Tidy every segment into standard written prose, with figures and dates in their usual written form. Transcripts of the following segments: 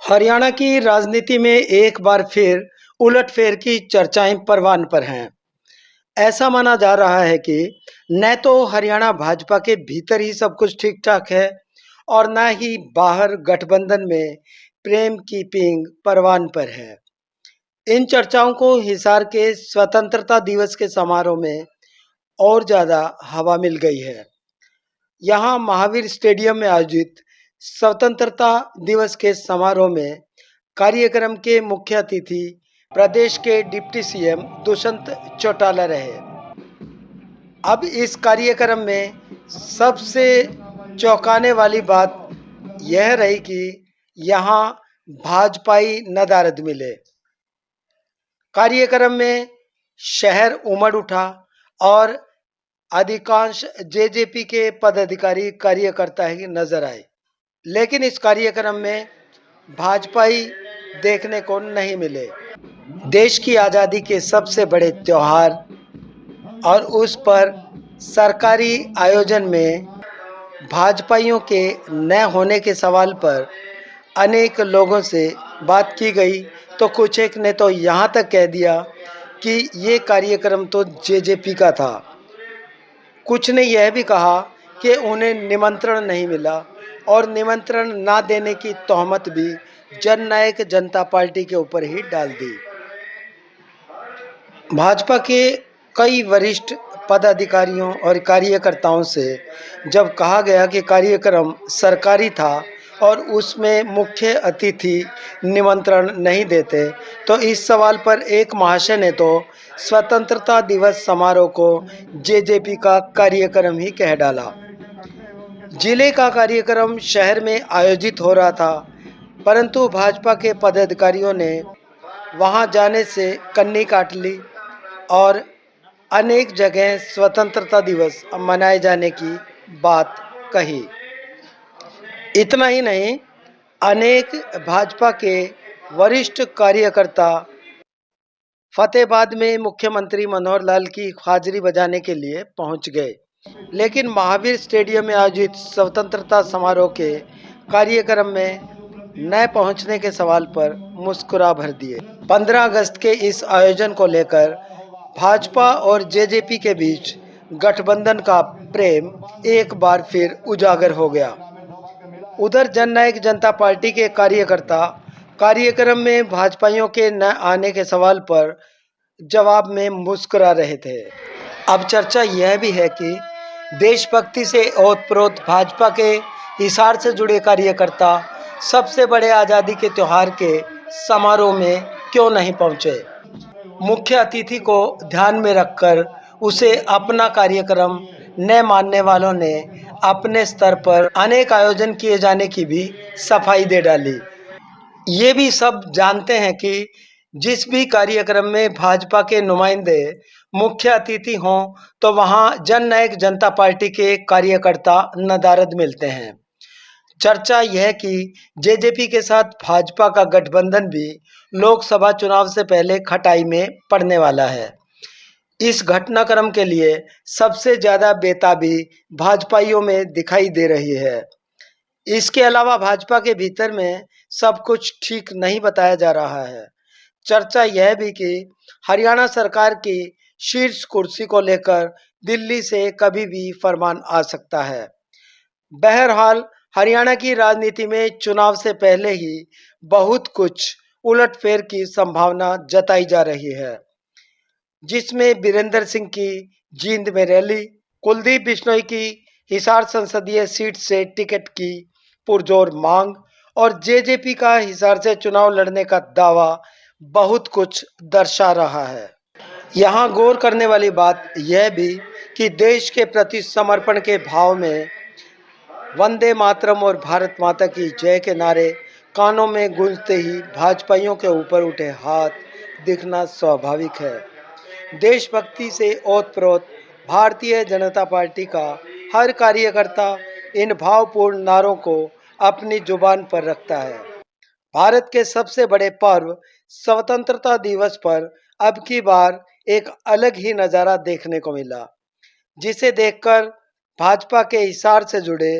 हरियाणा की राजनीति में एक बार फिर उलटफेर की चर्चाएं परवान पर हैं। ऐसा माना जा रहा है कि न तो हरियाणा भाजपा के भीतर ही सब कुछ ठीक ठाक है और न ही बाहर गठबंधन में प्रेम की पींग परवान पर है। इन चर्चाओं को हिसार के स्वतंत्रता दिवस के समारोह में और ज्यादा हवा मिल गई है। यहाँ महावीर स्टेडियम में आयोजित स्वतंत्रता दिवस के समारोह में कार्यक्रम के मुख्य अतिथि प्रदेश के डिप्टी सीएम दुष्यंत चौटाला रहे। अब इस कार्यक्रम में सबसे चौंकाने वाली बात यह रही कि यहाँ भाजपाई नदारद मिले। कार्यक्रम में शहर उमड़ उठा और अधिकांश जेजेपी के पदाधिकारी कार्यकर्ता ही नजर आए, लेकिन इस कार्यक्रम में भाजपाई देखने को नहीं मिले। देश की आज़ादी के सबसे बड़े त्योहार और उस पर सरकारी आयोजन में भाजपाइयों के न होने के सवाल पर अनेक लोगों से बात की गई तो कुछ एक ने तो यहाँ तक कह दिया कि ये कार्यक्रम तो जेजेपी का था। कुछ ने यह भी कहा कि उन्हें निमंत्रण नहीं मिला और निमंत्रण ना देने की तोहमत भी जननायक जनता पार्टी के ऊपर ही डाल दी। भाजपा के कई वरिष्ठ पदाधिकारियों और कार्यकर्ताओं से जब कहा गया कि कार्यक्रम सरकारी था और उसमें मुख्य अतिथि निमंत्रण नहीं देते, तो इस सवाल पर एक महाशय ने तो स्वतंत्रता दिवस समारोह को जेजेपी का कार्यक्रम ही कह डाला। जिले का कार्यक्रम शहर में आयोजित हो रहा था, परंतु भाजपा के पदाधिकारियों ने वहां जाने से कन्नी काट ली और अनेक जगह स्वतंत्रता दिवस मनाए जाने की बात कही। इतना ही नहीं, अनेक भाजपा के वरिष्ठ कार्यकर्ता फतेहाबाद में मुख्यमंत्री मनोहर लाल की हाजिरी बजाने के लिए पहुंच गए, लेकिन महावीर स्टेडियम में आयोजित स्वतंत्रता समारोह के कार्यक्रम में न पहुंचने के सवाल पर मुस्कुरा भर दिए। 15 अगस्त के इस आयोजन को लेकर भाजपा और जेजेपी के बीच गठबंधन का प्रेम एक बार फिर उजागर हो गया। उधर जननायक जनता पार्टी के कार्यकर्ता कार्यक्रम में भाजपाइयों के न आने के सवाल पर जवाब में मुस्कुरा रहे थे। अब चर्चा यह भी है कि देशभक्ति से ओतप्रोत भाजपा के हिसार से जुड़े कार्यकर्ता सबसे बड़े आज़ादी के त्योहार के समारोह में क्यों नहीं पहुंचे। मुख्य अतिथि को ध्यान में रखकर उसे अपना कार्यक्रम न मानने वालों ने अपने स्तर पर अनेक आयोजन किए जाने की भी सफाई दे डाली। ये भी सब जानते हैं कि जिस भी कार्यक्रम में भाजपा के नुमाइंदे मुख्य अतिथि हों तो वहां जननायक जनता पार्टी के कार्यकर्ता नदारद मिलते हैं। चर्चा यह कि जेजेपी के साथ भाजपा का गठबंधन भी लोकसभा चुनाव से पहले खटाई में पड़ने वाला है। इस घटनाक्रम के लिए सबसे ज्यादा बेताबी भाजपाइयों में दिखाई दे रही है। इसके अलावा भाजपा के भीतर में सब कुछ ठीक नहीं बताया जा रहा है। चर्चा यह भी कि हरियाणा सरकार की शीर्ष कुर्सी को लेकर दिल्ली से कभी भी फरमान आ सकता है। बहरहाल हरियाणा की राजनीति में चुनाव से पहले ही बहुत कुछ उलटफेर की संभावना जताई जा रही है, जिसमें बीरेंद्र सिंह की जींद में रैली, कुलदीप बिश्नोई की हिसार संसदीय सीट से टिकट की पुरजोर मांग और जेजेपी का हिसार से चुनाव लड़ने का दावा बहुत कुछ दर्शा रहा है। यहाँ गौर करने वाली बात यह भी कि देश के प्रति समर्पण के भाव में वंदे मातरम और भारत माता की जय के नारे कानों में गूंजते ही भाजपाइयों के ऊपर उठे हाथ दिखना स्वाभाविक है। देशभक्ति से ओतप्रोत भारतीय जनता पार्टी का हर कार्यकर्ता इन भावपूर्ण नारों को अपनी जुबान पर रखता है। भारत के सबसे बड़े पर्व स्वतंत्रता दिवस पर अब की बार एक अलग ही नज़ारा देखने को मिला, जिसे देखकर भाजपा के हिसार से जुड़े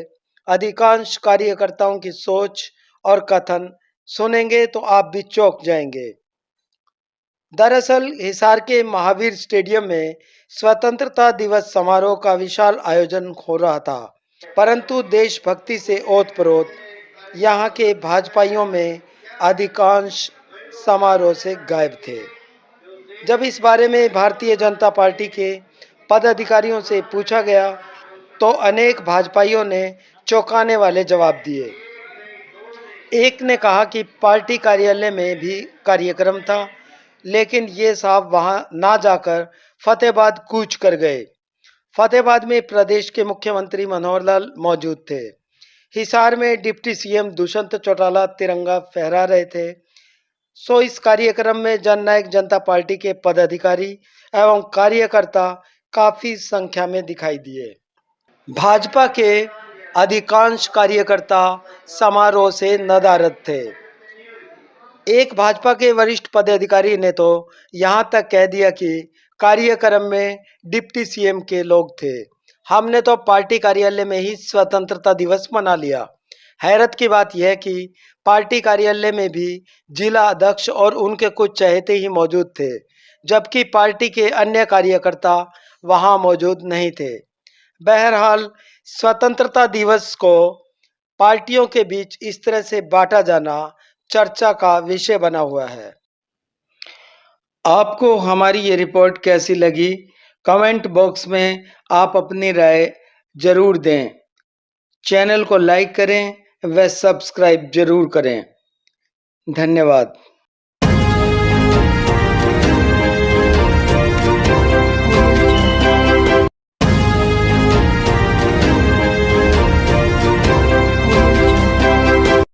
अधिकांश कार्यकर्ताओं की सोच और कथन सुनेंगे तो आप भी चौंक जाएंगे। दरअसल हिसार के महावीर स्टेडियम में स्वतंत्रता दिवस समारोह का विशाल आयोजन हो रहा था, परंतु देशभक्ति से ओतप्रोत यहाँ के भाजपाइयों में अधिकांश समारोह से गायब थे। जब इस बारे में भारतीय जनता पार्टी के पदाधिकारियों से पूछा गया, तो अनेक भाजपाइयों ने चौंकाने वाले जवाब दिए। एक ने कहा कि पार्टी कार्यालय में भी कार्यक्रम था, लेकिन ये साहब वहां ना जाकर फतेहाबाद कूच कर गए। फतेहाबाद में प्रदेश के मुख्यमंत्री मनोहर लाल मौजूद थे। हिसार में डिप्टी सीएम दुष्यंत चौटाला तिरंगा फहरा रहे थे। सो इस कार्यक्रम में जननायक जनता पार्टी के पदाधिकारी एवं कार्यकर्ता काफी संख्या में दिखाई दिए। भाजपा के अधिकांश कार्यकर्ता समारोह से नदारद थे। एक भाजपा के वरिष्ठ पदाधिकारी ने तो यहां तक कह दिया कि कार्यक्रम में डिप्टी सीएम के लोग थे, हमने तो पार्टी कार्यालय में ही स्वतंत्रता दिवस मना लिया। हैरत की बात यह कि पार्टी कार्यालय में भी जिला अध्यक्ष और उनके कुछ चहेते ही मौजूद थे, जबकि पार्टी के अन्य कार्यकर्ता वहां मौजूद नहीं थे। बहरहाल स्वतंत्रता दिवस को पार्टियों के बीच इस तरह से बांटा जाना चर्चा का विषय बना हुआ है। आपको हमारी ये रिपोर्ट कैसी लगी? कमेंट बॉक्स में आप अपनी राय जरूर दें। चैनल को लाइक करें व सब्सक्राइब जरूर करें। धन्यवाद।